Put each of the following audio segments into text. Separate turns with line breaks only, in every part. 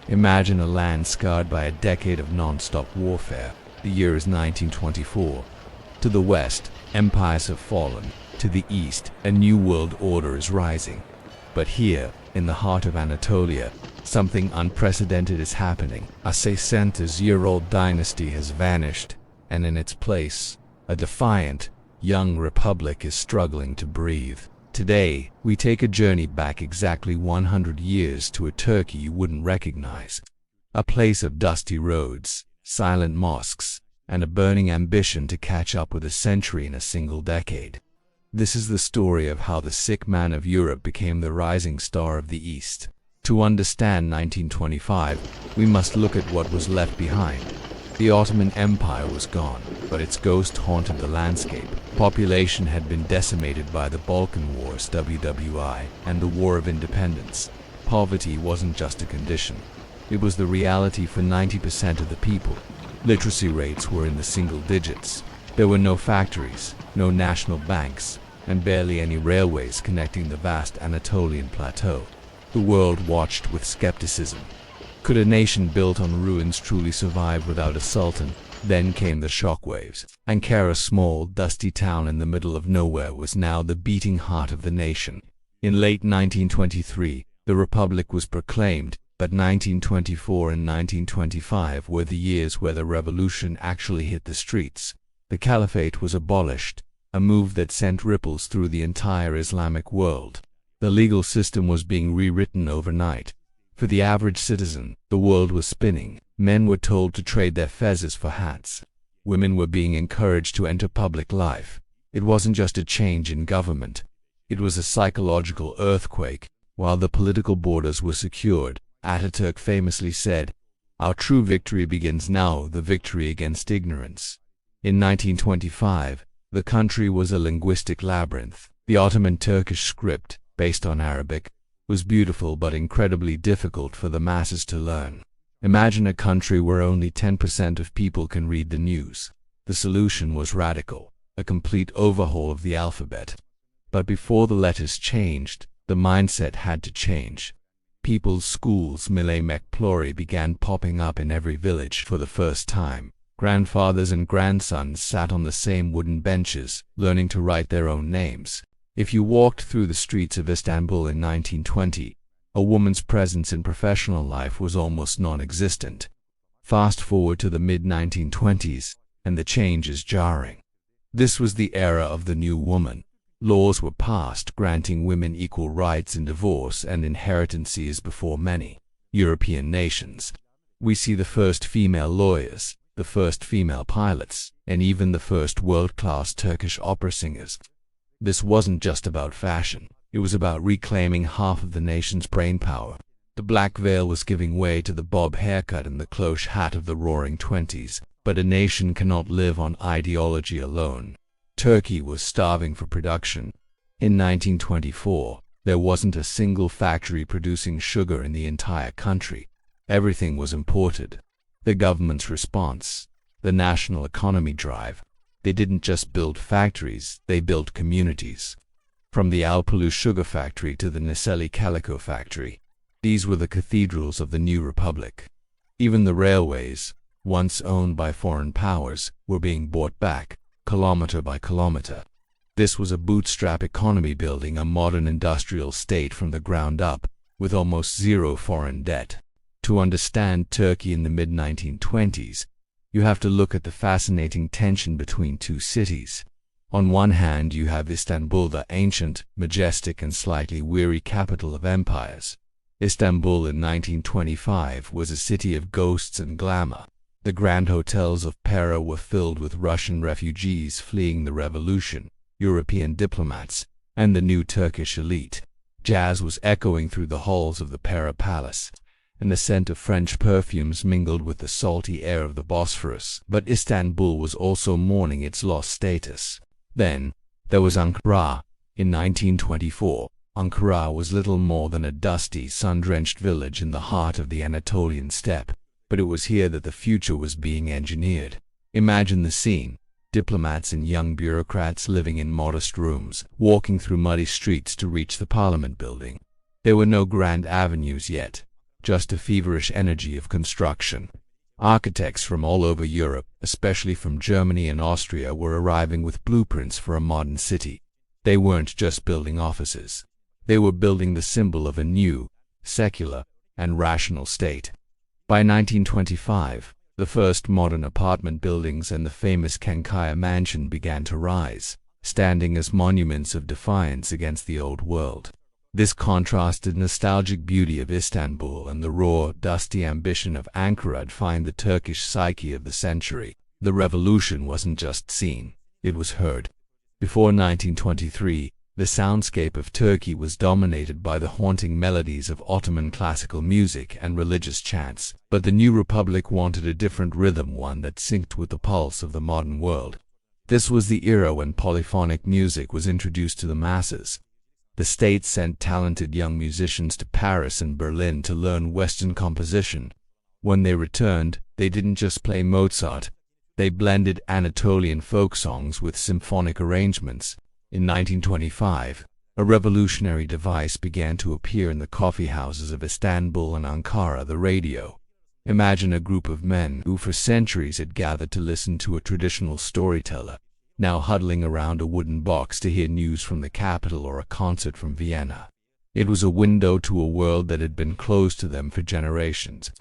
Imagine a land scarred by a decade of non-stop warfare. The year is 1924. To the west, empires have fallen. To the east, a new world order is rising. But here, in the heart of Anatolia, something unprecedented is happening. A 600-year-old dynasty has vanished, and in its place, a defiant, young republic is struggling to breathe. Today, we take a journey back exactly 100 years to a Turkey you wouldn't recognize. A place of dusty roads, silent mosques, and a burning ambition to catch up with a century in a single decade. This is the story of how the sick man of Europe became the rising star of the East. To understand 1925, we must look at what was left behind. The Ottoman Empire was gone, but its ghost haunted the landscape. Population had been decimated by the Balkan Wars (WWI) and the War of Independence. Poverty wasn't just a condition. It was the reality for 90% of the people. Literacy rates were in the single digits. There were no factories, no national banks, and barely any railways connecting the vast Anatolian plateau. The world watched with skepticism. Could a nation built on ruins truly survive without a sultan? Then came the shockwaves. Ankara, a small, dusty town in the middle of nowhere, was now the beating heart of the nation. In late 1923, the Republic was proclaimed, but 1924 and 1925 were the years where the revolution actually hit the streets. The Caliphate was abolished, a move that sent ripples through the entire Islamic world. The legal system was being rewritten overnight. For the average citizen, the world was spinning. Men were told to trade their fezzes for hats. Women were being encouraged to enter public life. It wasn't just a change in government. It was a psychological earthquake. While the political borders were secured, Ataturk famously said, "Our true victory begins now, the victory against ignorance." In 1925, the country was a linguistic labyrinth. The Ottoman Turkish script, based on Arabic, was beautiful but incredibly difficult for the masses to learn. Imagine a country where only 10% of people can read the news. The solution was radical, a complete overhaul of the alphabet. But before the letters changed, the mindset had to change. People's schools, Millet Mekplori, began popping up in every village for the first time. Grandfathers and grandsons sat on the same wooden benches, learning to write their own names. If you walked through the streets of Istanbul in 1920, a woman's presence in professional life was almost non-existent. Fast forward to the mid-1920s, and the change is jarring. This was the era of the new woman. Laws were passed granting women equal rights in divorce and inheritances before many European nations. We see the first female lawyers, the first female pilots, and even the first world-class Turkish opera singers. This wasn't just about fashion. It was about reclaiming half of the nation's brainpower. The black veil was giving way to the bob haircut and the cloche hat of the roaring 20s. But a nation cannot live on ideology alone. Turkey was starving for production. In 1924, there wasn't a single factory producing sugar in the entire country. Everything was imported. The government's response, the national economy drive, they didn't just build factories, they built communities. From the Alpalu sugar factory to the Niseli calico factory, these were the cathedrals of the new republic. Even the railways, once owned by foreign powers, were being bought back, kilometer by kilometer. This was a bootstrap economy building a modern industrial state from the ground up, with almost zero foreign debt. To understand Turkey in the mid-1920s, you have to look at the fascinating tension between two cities. On one hand, you have Istanbul, the ancient, majestic, and slightly weary capital of empires. Istanbul in 1925 was a city of ghosts and glamour. The grand hotels of Pera were filled with Russian refugees fleeing the revolution, European diplomats, and the new Turkish elite. Jazz was echoing through the halls of the Pera Palace, and the scent of French perfumes mingled with the salty air of the Bosphorus. But Istanbul was also mourning its lost status. Then, there was Ankara. In 1924, Ankara was little more than a dusty, sun-drenched village in the heart of the Anatolian steppe. But it was here that the future was being engineered. Imagine the scene. Diplomats and young bureaucrats living in modest rooms, walking through muddy streets to reach the parliament building. There were no grand avenues yet. just a feverish energy of construction. Architects from all over Europe, especially from Germany and Austria, were arriving with blueprints for a modern city. They weren't just building offices. They were building the symbol of a new, secular, and rational state. By 1925, the first modern apartment buildings and the famous Ankara mansion began to rise, standing as monuments of defiance against the old world. This contrasted nostalgic beauty of Istanbul and the raw, dusty ambition of Ankara defined the Turkish psyche of the century. The revolution wasn't just seen, it was heard. Before 1923, the soundscape of Turkey was dominated by the haunting melodies of Ottoman classical music and religious chants, but the new republic wanted a different rhythm, one that synced with the pulse of the modern world. This was the era when polyphonic music was introduced to the masses. The state sent talented young musicians to Paris and Berlin to learn Western composition. When they returned, they didn't just play Mozart. They blended Anatolian folk songs with symphonic arrangements. In 1925, a revolutionary device began to appear in the coffee houses of Istanbul and Ankara: the radio. Imagine a group of men who for centuries had gathered to listen to a traditional storyteller, now huddling around a wooden box to hear news from the capital or a concert from Vienna. It was a window to a world that had been closed to them for generations.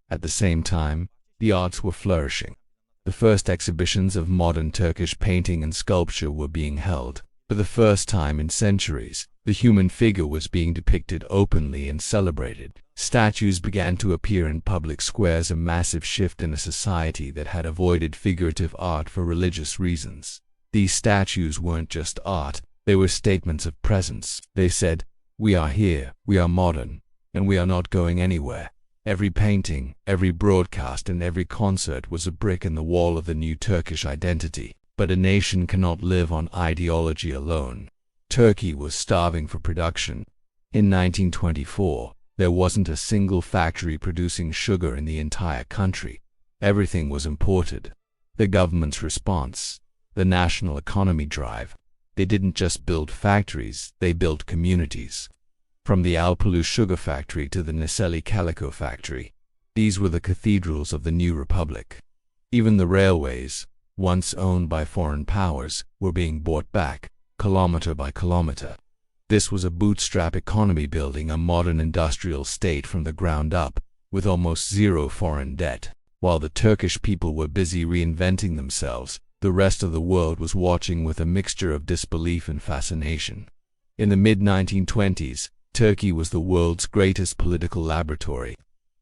At the same time, the arts were flourishing. The first exhibitions of modern Turkish painting and sculpture were being held. For the first time in centuries, the human figure was being depicted openly and celebrated. Statues began to appear in public squares, a massive shift in a society that had avoided figurative art for religious reasons. These statues weren't just art, they were statements of presence. They said, "We are here, we are modern, and we are not going anywhere." Every painting, every broadcast, and every concert was a brick in the wall of the new Turkish identity. But a nation cannot live on ideology alone. Turkey was starving for production. In 1924, there wasn't a single factory producing sugar in the entire country. Everything was imported. The government's response, the national economy drive, they didn't just build factories, they built communities. From the Alpalu sugar factory to the Niseli calico factory, these were the cathedrals of the new republic. Even the railways, once owned by foreign powers, were being bought back, kilometer by kilometer. This was a bootstrap economy, building a modern industrial state from the ground up, with almost zero foreign debt. While the Turkish people were busy reinventing themselves, the rest of the world was watching with a mixture of disbelief and fascination. In the mid-1920s, Turkey was the world's greatest political laboratory.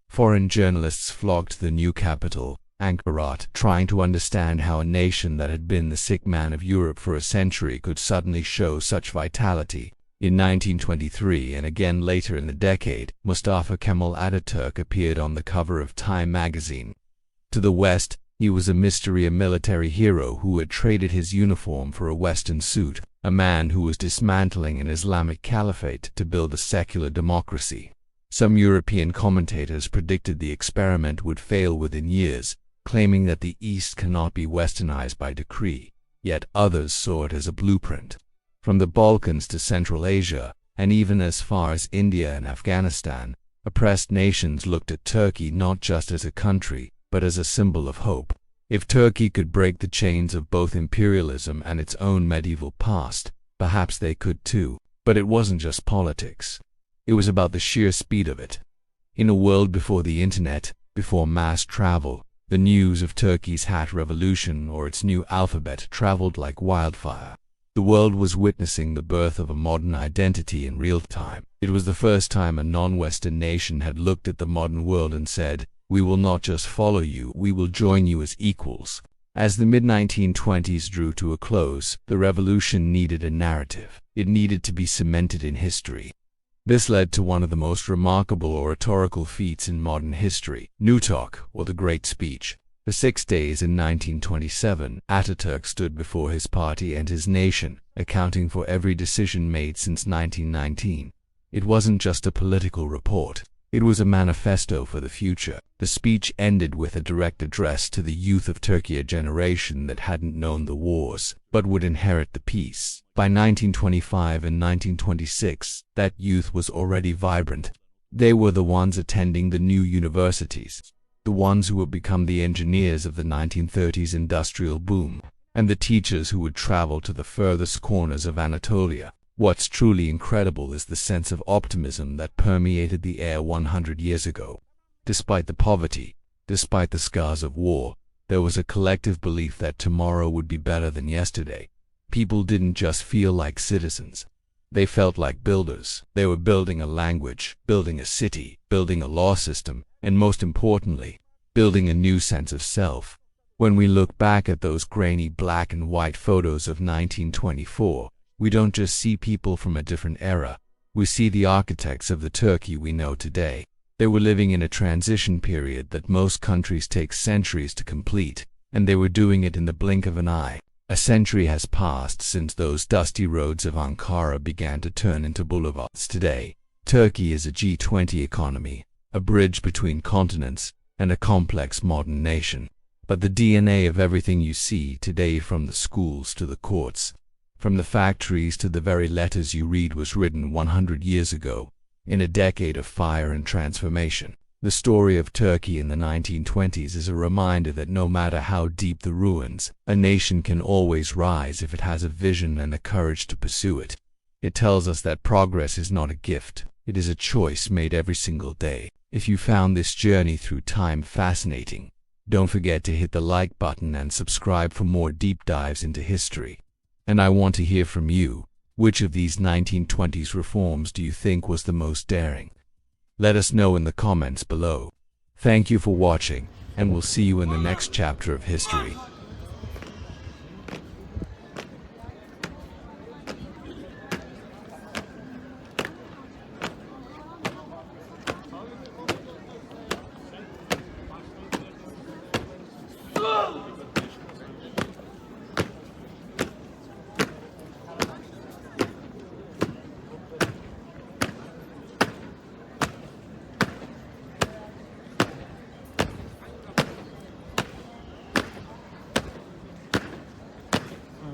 Foreign journalists flocked to the new capital, Ankara, trying to understand how a nation that had been the sick man of Europe for a century could suddenly show such vitality. In 1923 and again later in the decade, Mustafa Kemal Ataturk appeared on the cover of Time magazine. To the West, he was a mystery, a military hero who had traded his uniform for a Western suit, a man who was dismantling an Islamic caliphate to build a secular democracy. Some European commentators predicted the experiment would fail within years, claiming that the East cannot be westernized by decree, yet others saw it as a blueprint. From the Balkans to Central Asia, and even as far as India and Afghanistan, oppressed nations looked at Turkey not just as a country, but as a symbol of hope. If Turkey could break the chains of both imperialism and its own medieval past, perhaps they could too. But it wasn't just politics. It was about the sheer speed of it. In a world before the internet, before mass travel, the news of Turkey's hat revolution or its new alphabet traveled like wildfire. The world was witnessing the birth of a modern identity in real time. It was the first time a non-Western nation had looked at the modern world and said, "We will not just follow you, we will join you as equals." As the mid-1920s drew to a close, the revolution needed a narrative. It needed to be cemented in history. This led to one of the most remarkable oratorical feats in modern history, New Talk, or the Great Speech. For 6 days in 1927, Ataturk stood before his party and his nation, accounting for every decision made since 1919. It wasn't just a political report. It was a manifesto for the future. The speech ended with a direct address to the youth of Turkey, a generation that hadn't known the wars, but would inherit the peace. By 1925 and 1926, that youth was already vibrant. They were the ones attending the new universities, the ones who would become the engineers of the 1930s industrial boom, and the teachers who would travel to the furthest corners of Anatolia. What's truly incredible is the sense of optimism that permeated the air 100 years ago. Despite the poverty, despite the scars of war, there was a collective belief that tomorrow would be better than yesterday. People didn't just feel like citizens. They felt like builders. They were building a language, building a city, building a law system, and most importantly, building a new sense of self. When we look back at those grainy black and white photos of 1924, we don't just see people from a different era. We see the architects of the Turkey we know today. They were living in a transition period that most countries take centuries to complete, and they were doing it in the blink of an eye. A century has passed since those dusty roads of Ankara began to turn into boulevards. Today, Turkey is a G20 economy, a bridge between continents, and a complex modern nation. But the DNA of everything you see today, from the schools to the courts, from the factories to the very letters you read, was written 100 years ago, in a decade of fire and transformation. The story of Turkey in the 1920s is a reminder that no matter how deep the ruins, a nation can always rise if it has a vision and the courage to pursue it. It tells us that progress is not a gift, it is a choice made every single day. If you found this journey through time fascinating, don't forget to hit the like button and subscribe for more deep dives into history. And I want to hear from you. Which of these 1920s reforms do you think was the most daring? Let us know in the comments below. Thank you for watching, and we'll see you in the next chapter of history.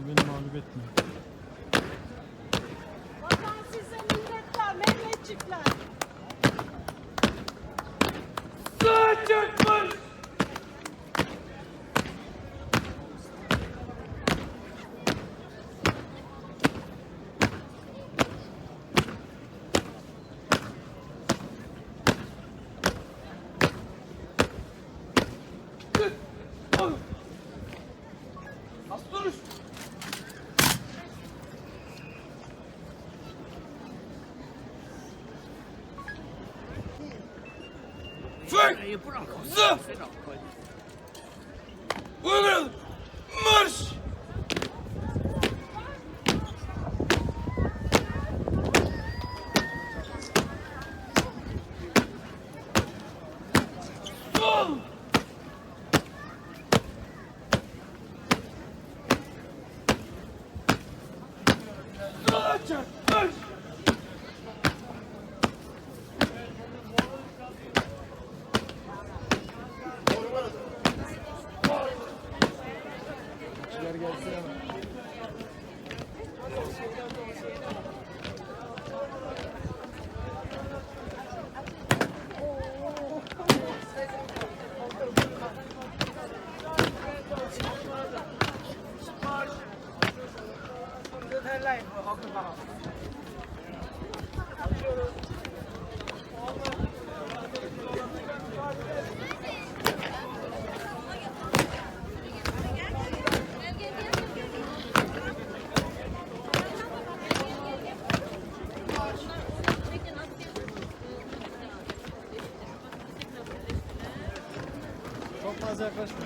Beni mağlup etme.
Vatan size, milletler, Mehmetçikler.
Kaçırtmış! Uygun! Marş! Sol! Sola çek! Marş! Çok fazla yaklaşma.